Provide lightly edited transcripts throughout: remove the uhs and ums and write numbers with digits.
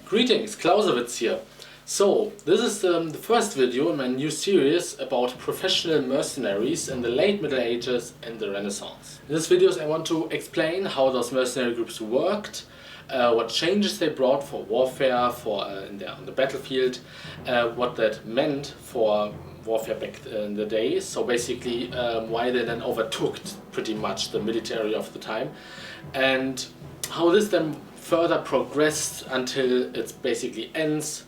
Greetings, Clausewitz here. So, this is the first video in my new series about professional mercenaries in the late Middle Ages and the Renaissance. In this video I want to explain how those mercenary groups worked, what changes they brought for warfare, on the battlefield, what that meant for warfare back in the day. So basically why they then overtook pretty much the military of the time, and how this then further progressed until it basically ends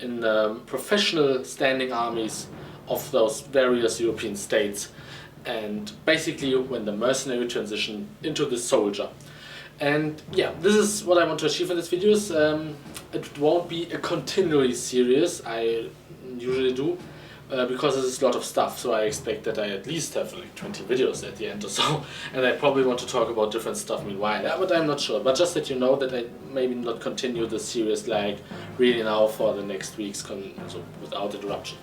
in the professional standing armies of those various European states, and basically when the mercenary transitioned into the soldier. And yeah, this is what I want to achieve in this video. It won't be a continuous series, I usually do, because there's a lot of stuff, so I expect that I at least have like 20 videos at the end or so, and I probably want to talk about different stuff meanwhile, but I'm not sure. But just that you know that I maybe not continue the series like really now for the next weeks so without interruption.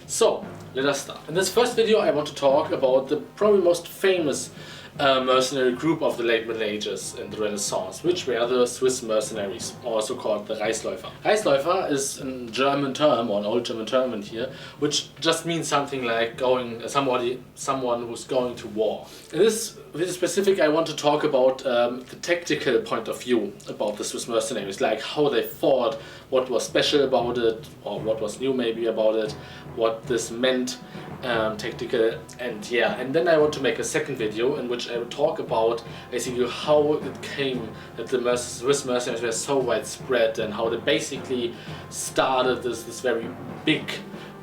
So let us start. In this first video I want to talk about the probably most famous mercenary group of the late Middle Ages and the Renaissance, which were the Swiss mercenaries, also called the Reisläufer. Reisläufer is a German term, or an old German term in here, which just means something like someone who's going to war. In this video specific, I want to talk about the tactical point of view about the Swiss mercenaries, like how they fought, what was special about it, or what was new maybe about it, what this meant, tactical, and yeah. And then I want to make a second video in which I will talk about basically how it came that the Swiss mercenaries were so widespread, and how they basically started this very big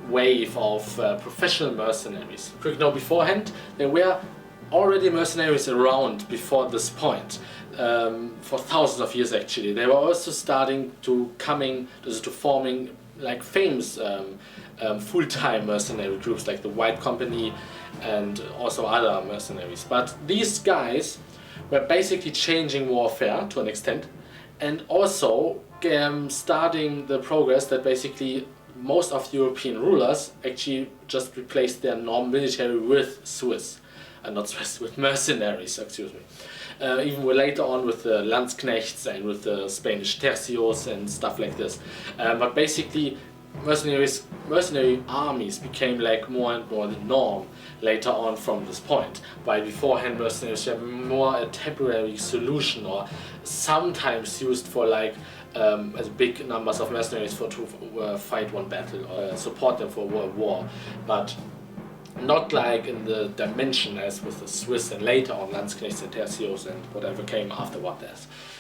wave of professional mercenaries. Quick note beforehand, there were already mercenaries around before this point, for thousands of years actually. They were also starting to forming like famous full-time mercenary groups like the White Company and also other mercenaries. But these guys were basically changing warfare to an extent, and also starting the progress that basically most of the European rulers actually just replaced their normal military with with mercenaries, excuse me. Even later on with the Landsknechts and with the Spanish tercios and stuff like this. But basically mercenary armies became like more and more the norm later on from this point, while beforehand mercenaries were more a temporary solution, or sometimes used for like as big numbers of mercenaries to fight one battle or support them for world war, but not like in the dimension as with the Swiss and later on Landsknechts and tercios and whatever came afterward.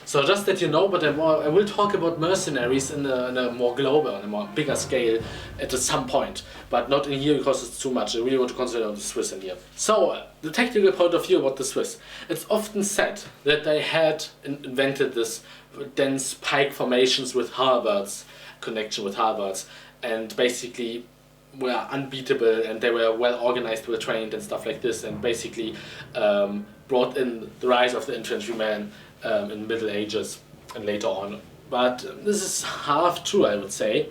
So just that you know, but I will talk about mercenaries in a more global, on a more bigger scale at some point, but not in here because it's too much. I really want to concentrate on the Swiss in here. So the tactical point of view about the Swiss. It's often said that they had invented this dense pike formations with halberds, connection with halberds, and basically were unbeatable, and they were well organized, well trained and stuff like this, and basically brought in the rise of the infantryman in the Middle Ages and later on. But this is half true, I would say,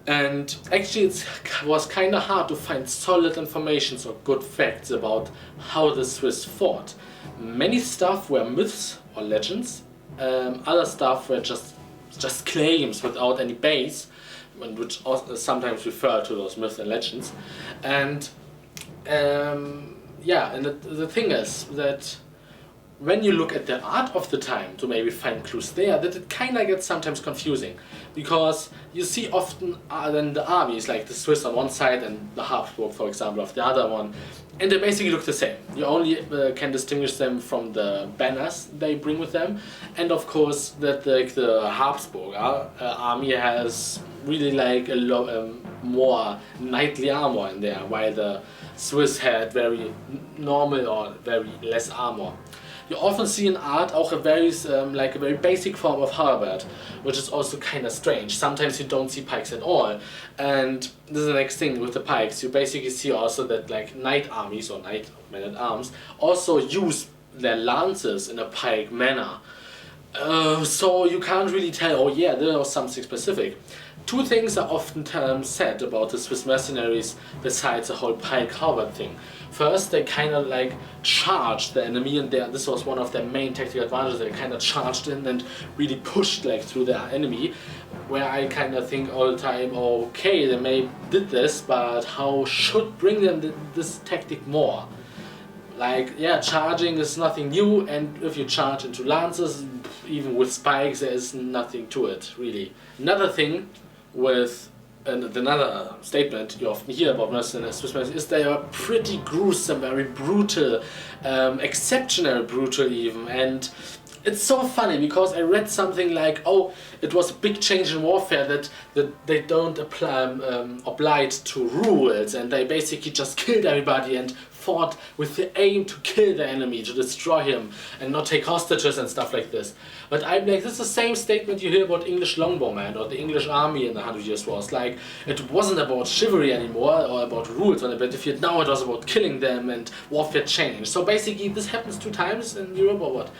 and actually it was kind of hard to find solid informations or good facts about how the Swiss fought. Many stuff were myths or legends, other stuff were just claims without any base, which also sometimes refer to those myths and legends. And yeah, and the thing is that when you look at the art of the time to maybe find clues there, that it kind of gets sometimes confusing, because you see often then the armies like the Swiss on one side and the Habsburg, for example, of the other one, and they basically look the same. You only can distinguish them from the banners they bring with them, and of course that the Habsburg army has really like a more knightly armor in there, while the Swiss had very normal or very less armor. You often see in art also a very basic form of halberd, which is also kind of strange. Sometimes you don't see pikes at all, and this is the next thing with the pikes. You basically see also that like knight armies or knight men at arms also use their lances in a pike manner. So you can't really tell, oh yeah, there was something specific. Two things are often said about the Swiss mercenaries besides the whole pike halberd thing. First, they kind of like charged the enemy, and this was one of their main tactical advantages. They kind of charged in and really pushed like through their enemy, where I kind of think all the time, okay, they may did this, but how should bring them this tactic more? Like, yeah, charging is nothing new, and if you charge into lances, even with spikes, there is nothing to it, really. Another thing with another statement you often hear about mercenaries, Swiss mercenaries, is they are pretty gruesome, very brutal, exceptionally brutal even, and it's so funny because I read something like, oh, it was a big change in warfare that they don't oblige to rules, and they basically just killed everybody and fought with the aim to kill the enemy, to destroy him, and not take hostages and stuff like this. But I'm like, this is the same statement you hear about English longbowmen or the English army in the 100 Years' Wars. Like, it wasn't about chivalry anymore or about rules on the battlefield. Now it was about killing them, and warfare changed. So basically, this happens 2 times in Europe or what?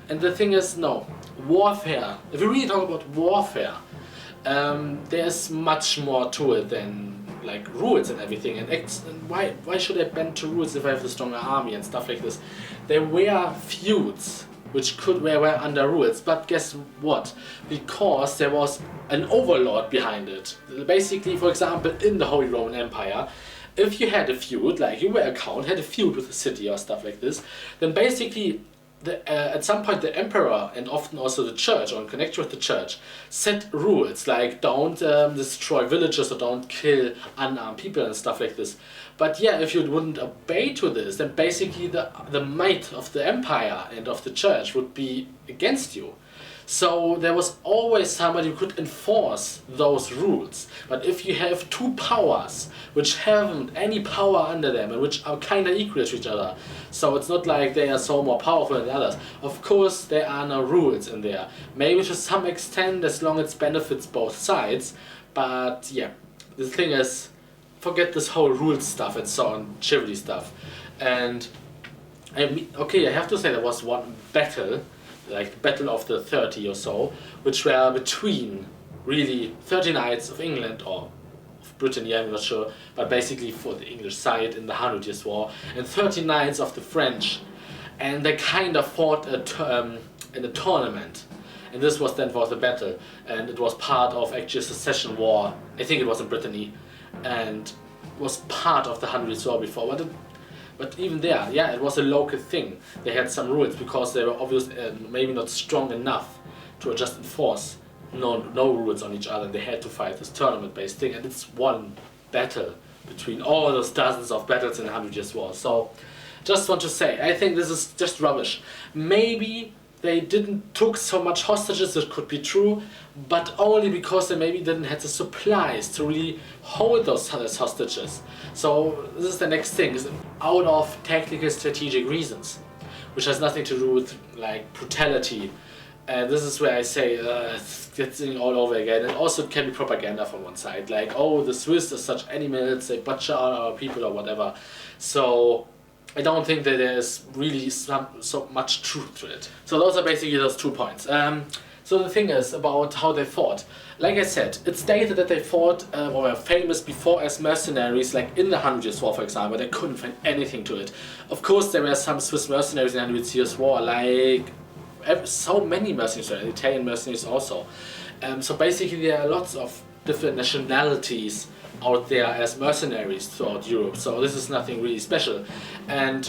And the thing is, no, warfare. If we really talk about warfare, there's much more to it than like rules and everything. And why should I bend to rules if I have a stronger army and stuff like this? There were feuds which were under rules, but guess what? Because there was an overlord behind it. Basically, for example, in the Holy Roman Empire, if you had a feud, like you were a count, had a feud with a city or stuff like this, then basically at some point the emperor, and often also the church, or in connection with the church, set rules like don't destroy villages or don't kill unarmed people and stuff like this. But yeah, if you wouldn't obey to this, then basically the might of the empire and of the church would be against you. So there was always somebody who could enforce those rules. But if you have 2 powers which haven't any power under them and which are kind of equal to each other, so it's not like they are so more powerful than the others, of course there are no rules in there. Maybe to some extent, as long as it benefits both sides. But yeah, the thing is, forget this whole rules stuff and so on, chivalry stuff. And okay, I have to say there was one battle, like the Battle of the 30 or so, which were between really 30 knights of England, or of Brittany, I'm not sure, but basically for the English side in the 100 Years' War, and 30 knights of the French, and they kind of fought in a tournament. And this was then for the battle, and it was part of actually a secession war. I think it was in Brittany, and was part of the 100 Years' War before. But even there, yeah, it was a local thing. They had some rules because they were obviously maybe not strong enough to just enforce no rules on each other. They had to fight this tournament-based thing, and it's one battle between all those dozens of battles in the 100 Years' War. So, just want to say, I think this is just rubbish. Maybe they didn't took so much hostages, it could be true, but only because they maybe didn't have the supplies to really hold those hostages. So this is the next thing, is out of tactical strategic reasons, which has nothing to do with like brutality. And this is where I say it's getting all over again. And also it can be propaganda from one side, like, oh, the Swiss are such animals, they butcher our people or whatever. So I don't think that there's really so much truth to it. So those are basically those 2 points. So the thing is about how they fought. Like I said, it's stated that they fought or were famous before as mercenaries, like in the 100 Years' War, for example. They couldn't find anything to it. Of course, there were some Swiss mercenaries in the 100 Years' War, like so many mercenaries, Italian mercenaries also. So basically there are lots of different nationalities out there as mercenaries throughout Europe, so this is nothing really special. And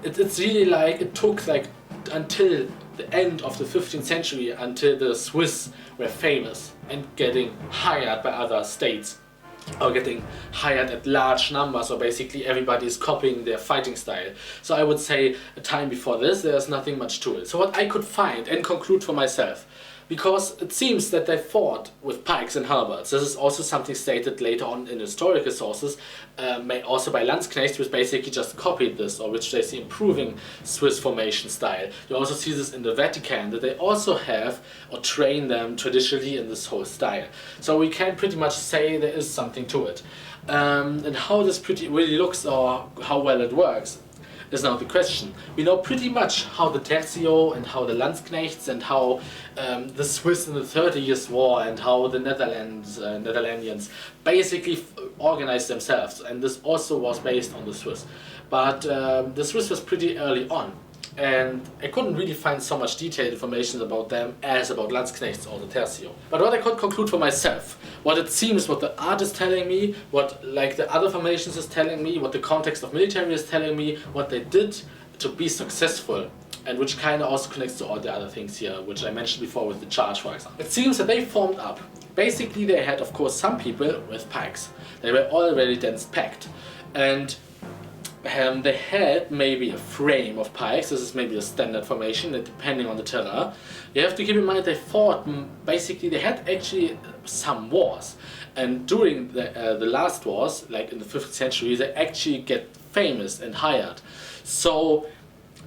it's really like, it took like until the end of the 15th century until the Swiss were famous and getting hired by other states, or getting hired at large numbers, so basically everybody is copying their fighting style. So I would say a time before this there's nothing much to it. So what I could find and conclude for myself, because it seems that they fought with pikes and halberds. This is also something stated later on in historical sources, also by Landsknecht, which basically just copied this, or which they see improving Swiss formation style. You also see this in the Vatican, that they also have or train them traditionally in this whole style. So we can pretty much say there is something to it. And how this really looks, or how well it works, is now the question. We know pretty much how the Tercio and how the Landsknechts and how the Swiss in the 30 Years' War and how the Netherlandians basically organized themselves, and this also was based on the Swiss. But the Swiss was pretty early on, and I couldn't really find so much detailed information about them as about Landsknechts or the Tercio. But what I could conclude for myself, what it seems, what the art is telling me, what like the other formations is telling me, what the context of military is telling me, what they did to be successful, and which kind of also connects to all the other things here, which I mentioned before with the charge, for example. It seems that they formed up. Basically, they had, of course, some people with pikes. They were already dense packed, and they had maybe a frame of pikes. This is maybe a standard formation, depending on the terrain. You have to keep in mind they fought, basically they had actually some wars. And during the last wars, like in the 5th century, they actually get famous and hired. So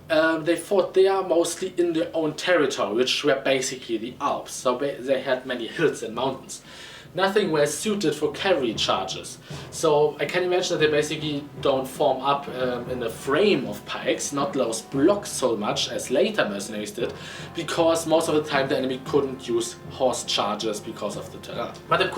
they fought there mostly in their own territory, which were basically the Alps. So they had many hills and mountains. Nothing was suited for cavalry charges. So I can imagine that they basically don't form up in a frame of pikes, not those blocks so much as later mercenaries did, because most of the time the enemy couldn't use horse charges because of the terrain. But they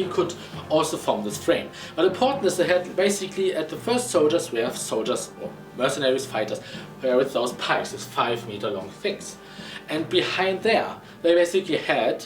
could also form this frame. But important is they had basically at the first soldiers, we have soldiers or mercenaries, fighters, were with those pikes, these 5-meter long things. And behind there, they basically had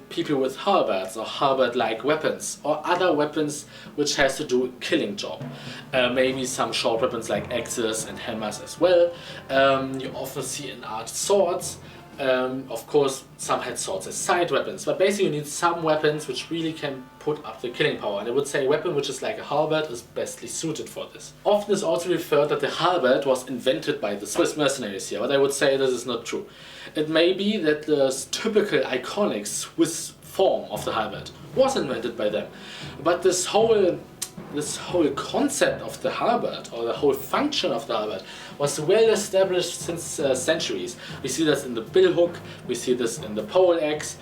people with halberds or halberd-like weapons or other weapons which has to do with killing job. Maybe some short weapons like axes and hammers as well. You often see in art swords. Of course, some had swords as side weapons, but basically you need some weapons which really can put up the killing power, and I would say a weapon which is like a halberd is bestly suited for this. Often it's also referred that the halberd was invented by the Swiss mercenaries here, but I would say this is not true. It may be that the typical iconic Swiss form of the halberd was invented by them, but this whole concept of the halberd, or the whole function of the halberd, was well established since centuries. We see this in the billhook, we see this in the pole axe.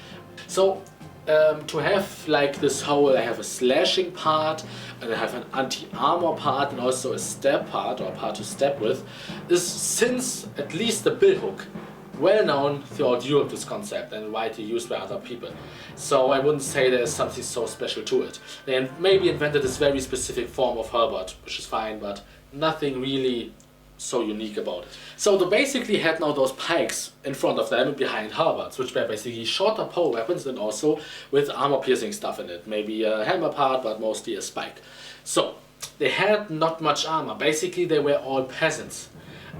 So to have like this whole, I have a slashing part, and I have an anti-armor part, and also a stab part, or a part to stab with, is since at least the billhook well known throughout Europe, this concept, and widely used by other people. So I wouldn't say there's something so special to it. They maybe invented this very specific form of halberd, which is fine, but nothing really so unique about it. So they basically had now those pikes in front of them and behind halberds, which were basically shorter pole weapons and also with armor-piercing stuff in it. Maybe a hammer part, but mostly a spike. So they had not much armor. Basically they were all peasants,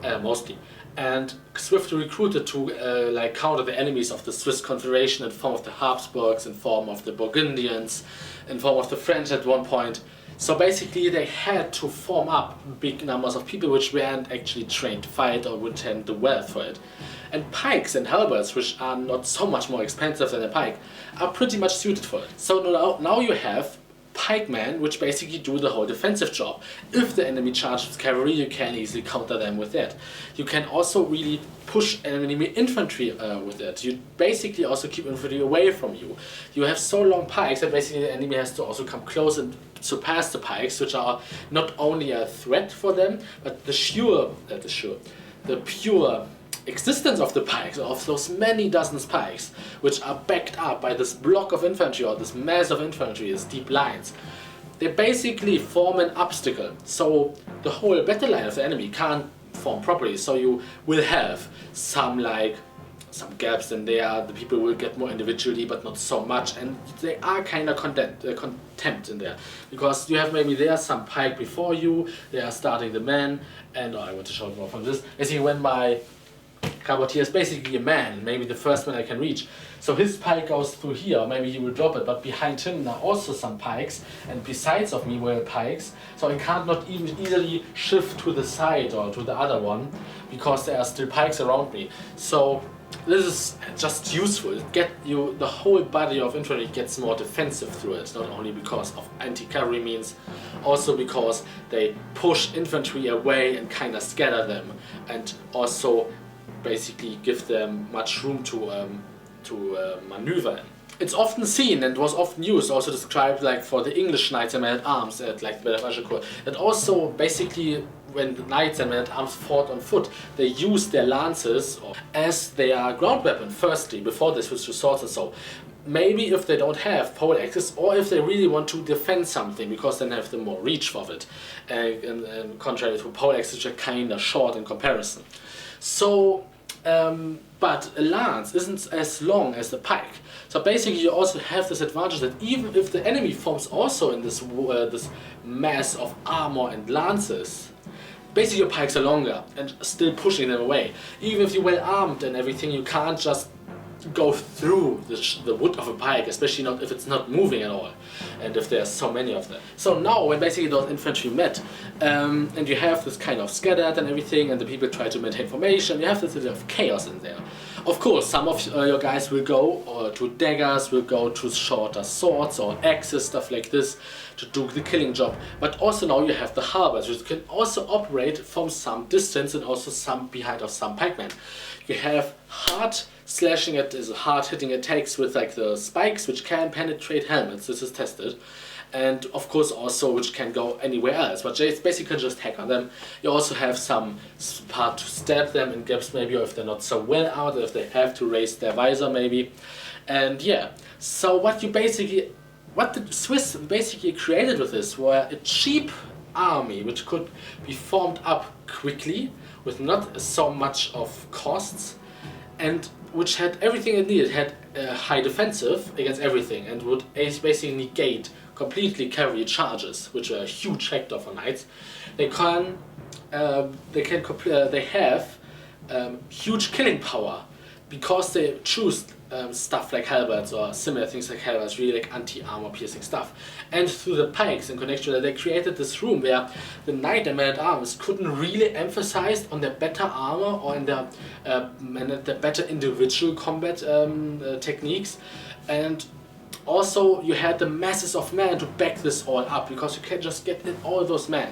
mostly, and swiftly recruited to like counter the enemies of the Swiss Confederation in form of the Habsburgs, in form of the Burgundians, in form of the French at one point. So basically they had to form up big numbers of people which weren't actually trained to fight or would tend the wealth for it. And pikes and halberds, which are not so much more expensive than a pike, are pretty much suited for it. So now you have pikemen which basically do the whole defensive job. If the enemy charges cavalry, you can easily counter them with that. You can also really push enemy infantry with it. You basically also keep infantry away from you. You have so long pikes that basically the enemy has to also come close and surpass the pikes, which are not only a threat for them, but the pure existence of the pikes, of those many dozens pikes, which are backed up by this block of infantry or this mass of infantry, these deep lines, they basically form an obstacle. So the whole battle line of the enemy can't form properly. So you will have some gaps in there. The people will get more individually, but not so much, and they are kind of contempt in there, because you have maybe there some pike before you. They are starting the man, and I want to show you more from this. As when my Routiers is basically a man, maybe the first man I can reach. So his pike goes through here, maybe he will drop it, but behind him are also some pikes, and besides of me were pikes, so I can't not even easily shift to the side or to the other one, because there are still pikes around me. So this is just useful. The whole body of infantry gets more defensive through it, not only because of anti-cavalry means, also because they push infantry away and kind of scatter them, and also basically give them much room to maneuver in. It's often seen and was often used, also described like for the English knights and men-at-arms at like the Battle of Agincourt, that also basically when the knights and men-at-arms fought on foot, they used their lances as their ground weapon firstly, before they switched to swords and so. Maybe if they don't have pole axes, or if they really want to defend something, because then they have the more reach of it, and contrary to pole axes, which are kind of short in comparison. So, but a lance isn't as long as the pike. So basically you also have this advantage that even if the enemy forms also in this this mass of armor and lances, basically your pikes are longer and still pushing them away. Even if you're well armed and everything, you can't just go through the wood of a pike, especially not if it's not moving at all, and if there's so many of them. So now when basically those infantry met, and you have this kind of scattered and everything, and the people try to maintain formation, you have this bit of chaos in there. Of course, some of your guys will go to daggers, will go to shorter swords or axes, stuff like this, to do the killing job. But also now you have the harbors, which can also operate from some distance and also some behind of some pikemen. You have hard slashing, it is hard hitting attacks with like the spikes, which can penetrate helmets. This is tested. And of course also which can go anywhere else, but they basically just hack on them. You also have some part to stab them in gaps maybe, or if they're not so well armored, if they have to raise their visor maybe. And yeah, so what the Swiss basically created with this were a cheap army which could be formed up quickly with not so much of costs, and which had everything it needed. Had a high defensive against everything and would basically negate completely cavalry charges, which are a huge factor for knights. They have huge killing power because they choose stuff like halberds or similar things like halberds, really like anti-armor piercing stuff. And through the pikes in connection, they created this room where the knight and men-at-arms couldn't really emphasize on their better armor or in their better individual combat techniques. And also you had the masses of men to back this all up, because you can just get in all those men,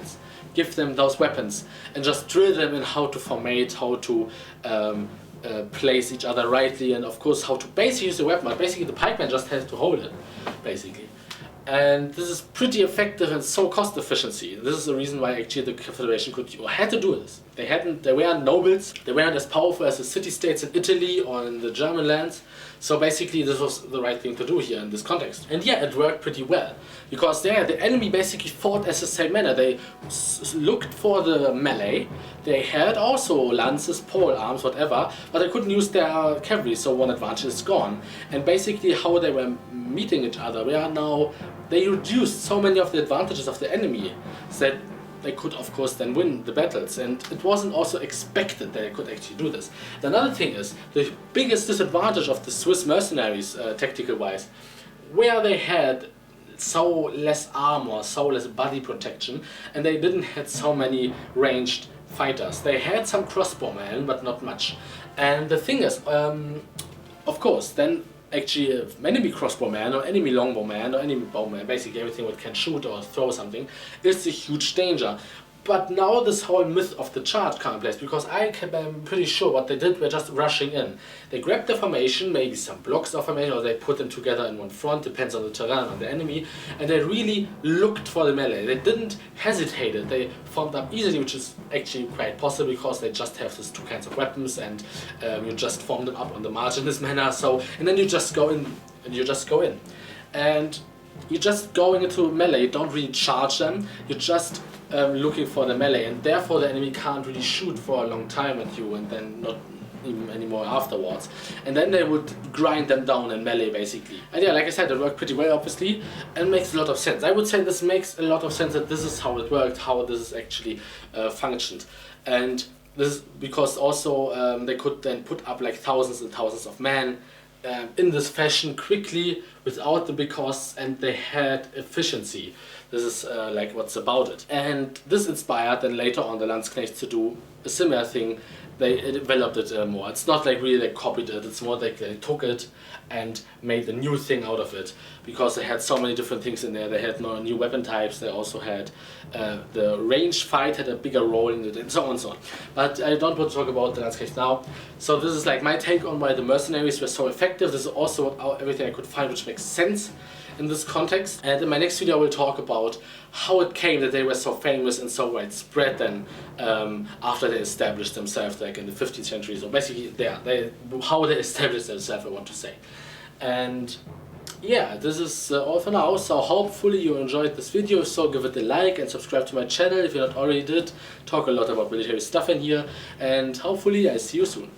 give them those weapons and just drill them in how to formate, how to place each other rightly, and of course how to basically use the weapon. But basically the pikeman just has to hold it, basically. And this is pretty effective and so cost efficiency. This is the reason why actually the Confederation had to do this. They weren't nobles, they weren't as powerful as the city-states in Italy or in the German lands. So basically this was the right thing to do here in this context. And yeah, it worked pretty well. Because there, the enemy basically fought as the same manner. They looked for the melee. They had also lances, pole arms, whatever, but they couldn't use their cavalry, so one advantage is gone. And basically how they were meeting each other, they reduced so many of the advantages of the enemy that they could of course then win the battles, and it wasn't also expected that they could actually do this. Another thing is, the biggest disadvantage of the Swiss mercenaries, tactical wise, where they had so less armor, so less body protection, and they didn't have so many ranged fighters. They had some crossbowmen, but not much. And the thing is, of course, then actually enemy crossbowman or enemy longbowman or enemy bowman, basically everything that can shoot or throw something, is a huge danger. But now this whole myth of the charge comes in place, because I'm pretty sure what they did were just rushing in. They grabbed the formation, maybe some blocks of formation, or they put them together in one front, depends on the terrain and the enemy, and they really looked for the melee. They didn't hesitate. They formed up easily, which is actually quite possible because they just have these two kinds of weapons, and you just form them up on the margin in this manner. So, and then you just go in, and you just go in. And you're just going into melee, you don't really charge them, you're just looking for the melee, and therefore the enemy can't really shoot for a long time at you, and then not even anymore afterwards. And then they would grind them down in melee, basically. And yeah, like I said, it worked pretty well, obviously, and makes a lot of sense. I would say this makes a lot of sense, that this is how it worked, how this is actually functioned. And this is because also they could then put up like thousands and thousands of men in this fashion quickly without the big costs, and they had efficiency. This is like what's about it. And this inspired then later on the Landsknechts to do a similar thing. They developed it more. It's not like really they copied it, it's more like they took it and made a new thing out of it, because they had so many different things in there. They had no new weapon types, they also had the ranged fight had a bigger role in it, and so on and so on. But I don't want to talk about the Landsknechts now. So this is like my take on why the mercenaries were so effective. This is also everything I could find which makes sense in this context. And in my next video I will talk about how it came that they were so famous and so widespread then after they established themselves, like in the 15th century. So basically how they established themselves, I want to say. And yeah, this is all for now, so hopefully you enjoyed this video. If so, give it a like and subscribe to my channel if you not already did. Talk a lot about military stuff in here, and hopefully I see you soon.